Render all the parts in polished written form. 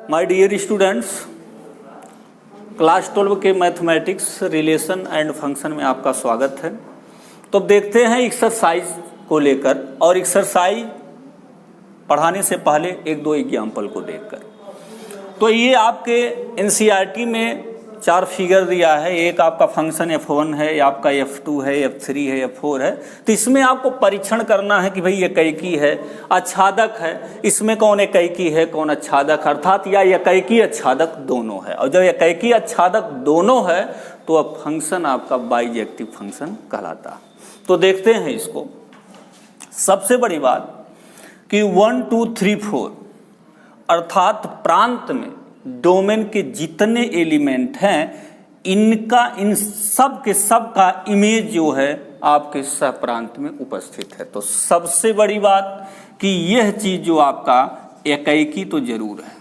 My dear students, class 12 के mathematics relation and function में आपका स्वागत है। तो अब देखते हैं एक्सरसाइज को लेकर, और एक्सरसाइज पढ़ाने से पहले एक दो एग्जाम्पल को देखकर। तो ये आपके एनसीईआरटी में 4 फिगर दिया है। एक आपका फंक्शन f1 है, आपका f2 है, f3 है, f4 है। तो इसमें आपको परीक्षण करना है कि भाई ये एकैकी है, आच्छादक है, इसमें कौन एकैकी है कौन आच्छादक, अर्थात या एकैकी आच्छादक दोनों है। और जब एकैकी आच्छादक दोनों है तो अब फंक्शन आपका बाइजेक्टिव फंक्शन कहलाता है। तो देखते हैं इसको। सबसे बड़ी बात कि 1 2 3 4 अर्थात प्रांत में डोमेन के जितने एलिमेंट हैं इनका, इन सब के सब का इमेज जो है आपके सह प्रांत में उपस्थित है। तो सबसे बड़ी बात कि यह चीज जो आपका एकैकी तो जरूर है,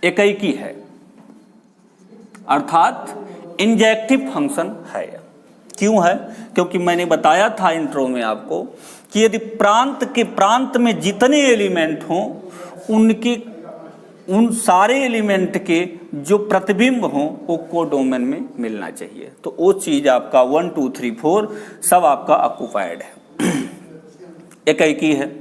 एकैकी है, अर्थात इंजेक्टिव फंक्शन है। क्यों है? क्योंकि मैंने बताया था इंट्रो में आपको कि यदि प्रांत में जितने एलिमेंट हों उन सारे एलिमेंट के जो प्रतिबिंब हों वो कोडोमेन में मिलना चाहिए। तो वो चीज आपका 1 2 3 4 सब आपका ऑक्युपाइड है, एकैकी है।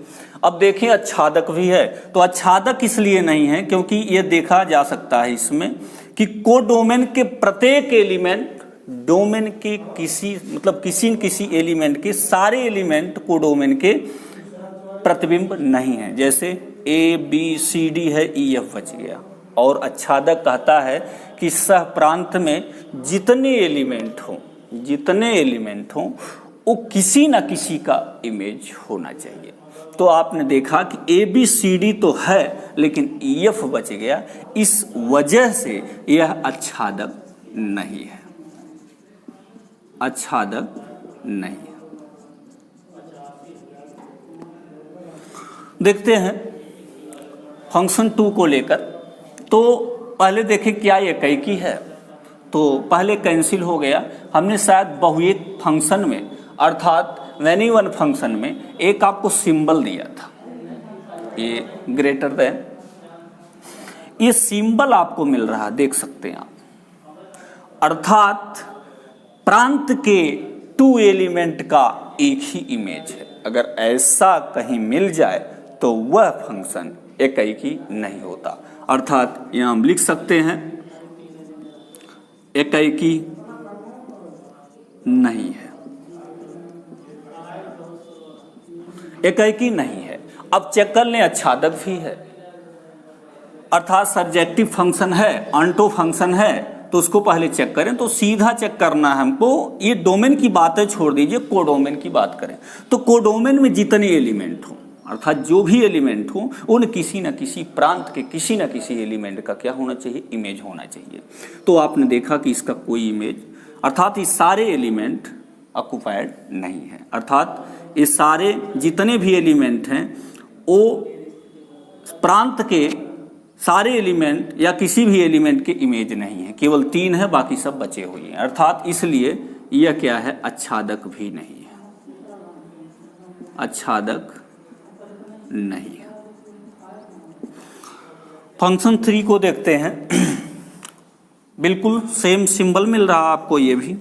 अब देखिए आच्छादक भी है। तो आच्छादक इसलिए नहीं है क्योंकि ये देखा जा सकता है इसमें कि कोडोमेन के प्रत्येक एलिमेंट डोमेन के किसी एलिमेंट के सारे एलिमेंट कोडोमेन के प्रतिबिंब नहीं है। जैसे ए बी सी डी है, ई एफ बच गया। और आच्छादक कहता है कि सह प्रांत में जितने एलिमेंट हों वो किसी न किसी का इमेज होना चाहिए। तो आपने देखा कि ए बी सी डी तो है लेकिन ई एफ बच गया, इस वजह से यह आच्छादक नहीं है, आच्छादक नहीं है। देखते हैं फंक्शन 2 को लेकर। तो पहले देखें क्या एकैकी है। तो पहले कैंसिल हो गया। हमने शायद बहुएक फंक्शन में अर्थात मैनी वन फंक्शन में एक आपको सिंबल दिया था, ये ग्रेटर देन, ये सिंबल आपको मिल रहा है, देख सकते हैं आप। अर्थात प्रांत के 2 एलिमेंट का एक ही इमेज है। अगर ऐसा कहीं मिल जाए तो वह फंक्शन एकैकी नहीं होता। अर्थात यहां हम लिख सकते हैं एकैकी नहीं है, एकैकी नहीं है। अब चेक कर लें, आच्छादक भी है, अर्थात सर्जेक्टिव फंक्शन है, ऑन्टो फंक्शन है। तो उसको पहले चेक करें। तो सीधा चेक करना है हमको, ये डोमेन की बातें छोड़ दीजिए, कोडोमेन की बात करें। तो कोडोमेन में जितने एलिमेंट हों अर्थात जो भी एलिमेंट हो उन किसी न किसी प्रांत के किसी न किसी एलिमेंट का क्या होना चाहिए, इमेज होना चाहिए। तो आपने देखा कि इसका कोई इमेज, अर्थात ये सारे एलिमेंट ऑक्युपाइड नहीं है। अर्थात ये सारे जितने भी एलिमेंट हैं वो प्रांत के सारे एलिमेंट या किसी भी एलिमेंट के इमेज नहीं है, केवल 3 है, बाकी सब बचे हुए हैं। अर्थात इसलिए यह क्या है, आच्छादक भी नहीं है, आच्छादक नहीं है। फंक्शन 3 को देखते हैं। बिल्कुल सेम सिंबल मिल रहा आपको, ये भी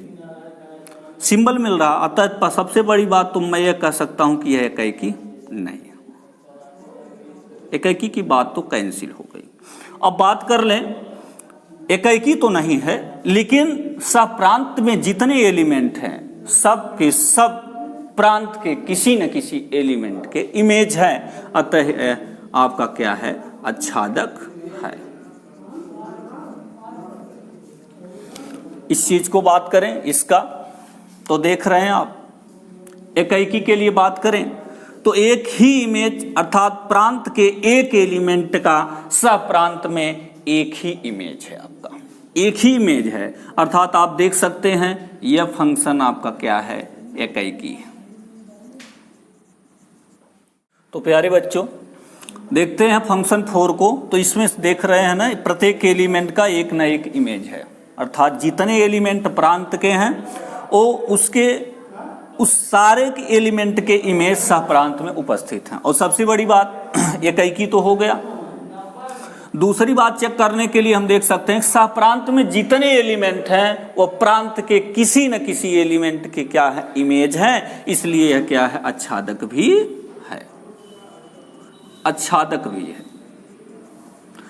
सिंबल मिल रहा। अतः सबसे बड़ी बात तो मैं यह कह सकता हूं कि यह एकैकी नहीं है, एकैकी की बात तो कैंसिल हो गई। अब बात कर लें, एकैकी तो नहीं है लेकिन सब प्रांत में जितने एलिमेंट हैं सब के सब प्रांत के किसी न किसी एलिमेंट के इमेज है। अतः आपका क्या है, आच्छादक है। इस चीज को बात करें इसका, तो देख रहे हैं आप, एकैकी के लिए बात करें तो एक ही इमेज अर्थात प्रांत के एक एलिमेंट का सह प्रांत में एक ही इमेज है, आपका एक ही इमेज है। अर्थात आप देख सकते हैं यह फंक्शन आपका क्या है, एकैकी है। तो प्यारे बच्चों देखते हैं फंक्शन 4 को। तो इसमें देख रहे हैं ना, प्रत्येक एलिमेंट का एक न एक इमेज है। अर्थात जितने एलिमेंट प्रांत के हैं वो उसके उस सारे के एलिमेंट के इमेज सहप्रांत में उपस्थित हैं। और सबसे बड़ी बात एकैकी तो हो गया। दूसरी बात चेक करने के लिए हम देख सकते हैं सहप्रांत में जितने एलिमेंट हैं वो प्रांत के किसी न किसी एलिमेंट के क्या है, इमेज हैं, इसलिए यह क्या है, आच्छादक भी है, आच्छादक भी है।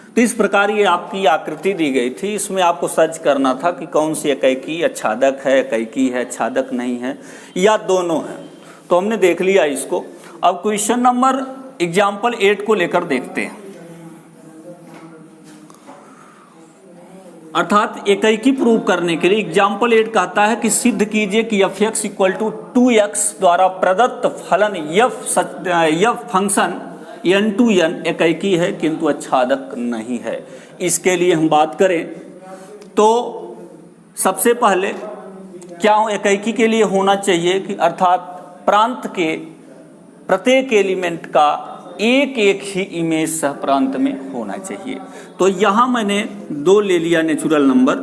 तो इस प्रकार ये आपकी आकृति दी गई थी, इसमें आपको सर्च करना था कि कौन सी एकैकी आच्छादक है, एकैकी है आच्छादक नहीं है, या दोनों है। तो हमने देख लिया इसको। अब क्वेश्चन नंबर एग्जाम्पल 8 को लेकर देखते हैं। अर्थात एकैकी प्रूव करने के लिए एग्जाम्पल 8 कहता है कि सिद्ध कीजिए कि f(x) = 2x द्वारा प्रदत्त फलन f फंक्शन n(n) एकैकी है किंतु आच्छादक नहीं है। इसके लिए हम बात करें तो सबसे पहले क्या एकैकी के लिए होना चाहिए कि अर्थात प्रांत के प्रत्येक एलिमेंट का एक एक ही इमेज सह प्रांत में होना चाहिए। तो यहां मैंने 2 ले लिया natural number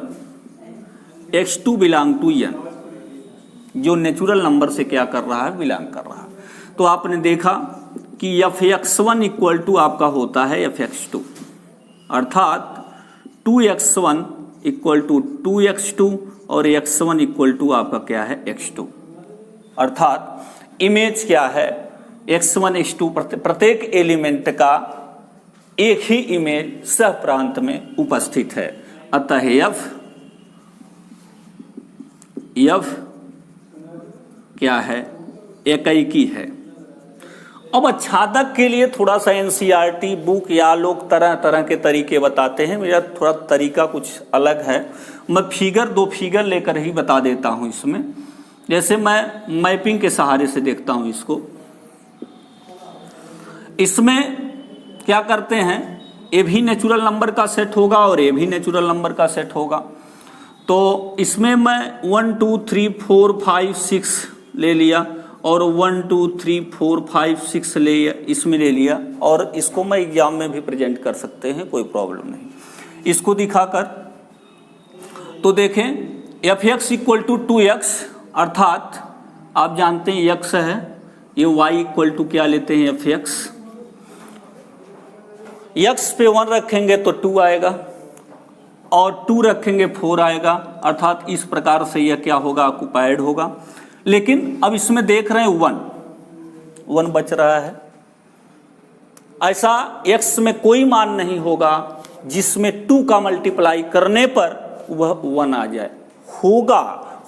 x2 belong to n, जो नेचुरल नंबर से क्या कर रहा है, बिलोंग कर रहा है। तो आपने देखा कि f(x1) = आपका होता है f(x2), अर्थात 2x1 = 2x2 और x1 = आपका क्या है, x2। अर्थात इमेज क्या है, x1 x2 प्रत्येक एलिमेंट का एक ही इमेज सह प्रांत में उपस्थित है। अतः f क्या है, एकैकी है। अब आच्छादक के लिए थोड़ा सा एनसीईआरटी बुक या लोग तरह तरह के तरीके बताते हैं, मेरा थोड़ा तरीका कुछ अलग है। मैं 2 फिगर लेकर ही बता देता हूं इसमें। जैसे मैं मैपिंग के सहारे से देखता हूं इसको। इसमें क्या करते हैं, ए भी नेचुरल नंबर का सेट होगा और ए भी नेचुरल नंबर का सेट होगा। तो इसमें मैं 1 2 3 4 5 6 ले लिया और 1 2 3 4 5 6 इसमें ले लिया, और इसको मैं एग्जाम में भी प्रेजेंट कर सकते हैं, कोई प्रॉब्लम नहीं। इसको दिखाकर तो देखें f(x) = 2x, अर्थात आप जानते हैं x है, ये y = क्या लेते हैं, f(x). x पे 1 रखेंगे तो 2 आएगा और 2 रखेंगे 4 आएगा, अर्थात इस प्रकार से यह क्या होगा, ऑक्युपाइड होगा। लेकिन अब इसमें देख रहे हैं 1 बच रहा है। ऐसा x में कोई मान नहीं होगा जिसमें 2 का मल्टीप्लाई करने पर वह 1 आ जाए।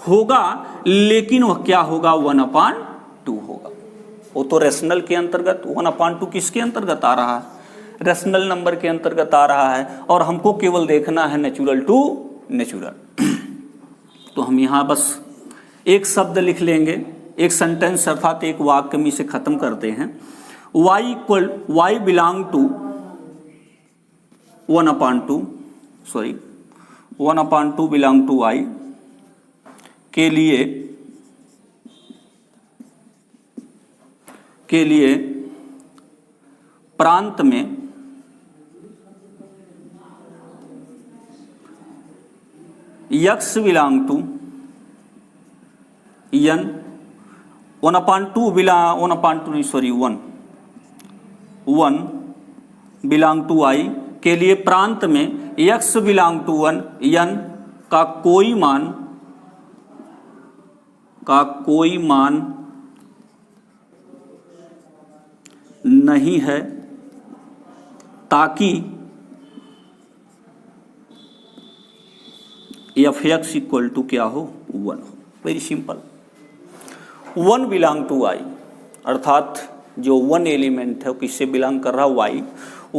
होगा लेकिन वह क्या होगा, 1/2 होगा। वो तो रेशनल के अंतर्गत, 1/2 किसके अंतर्गत आ रहा है, रेशनल नंबर के अंतर्गत आ रहा है, और हमको केवल देखना है नेचुरल टू नेचुरल। तो हम यहाँ बस एक शब्द लिख लेंगे, एक सेंटेंस अर्थात एक वाक्य में से खत्म करते हैं। y belong to 1/2 belong to y के लिए प्रांत में x belong to n 1/2 belong to i के लिए प्रांत में x बिलोंग टू 1 n का कोई मान नहीं है, ताकि f(x) = क्या हो, 1 हो। Very simple. 1 belong to y, अर्थात जो 1 एलिमेंट है वो किससे बिलोंग कर रहा है, y।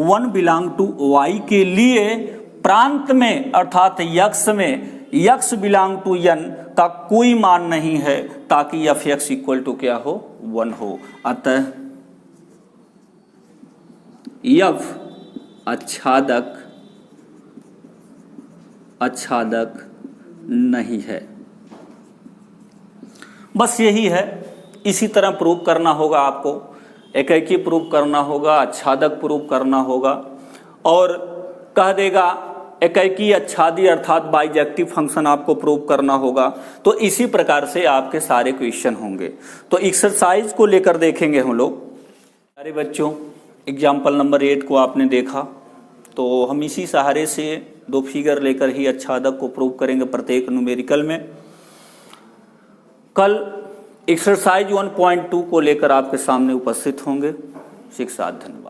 1 बिलोंग टू y के लिए प्रांत में अर्थात x में x बिलोंग टू n का कोई मान नहीं है, ताकि f(x) = क्या हो, 1 हो। अतः f आच्छादक नहीं है। बस यही है। इसी तरह प्रूव करना होगा आपको, एकैकी प्रूव करना होगा, आच्छादक प्रूव करना होगा। और कह देगा एकाकी आच्छादी अर्थात बाइजेक्टिव फंक्शन आपको प्रूव करना होगा। तो इसी प्रकार से आपके सारे क्वेश्चन होंगे। तो एक्सरसाइज को लेकर देखेंगे हम लोग। अरे बच्चों, एग्जाम्पल नंबर 8 को आपने देखा, तो हम इसी सहारे से 2 फिगर लेकर ही आच्छादक को प्रूव करेंगे प्रत्येक न्यूमेरिकल में। कल एक्सरसाइज 1.2 को लेकर आपके सामने उपस्थित होंगे। शिक्षा धन्यवाद।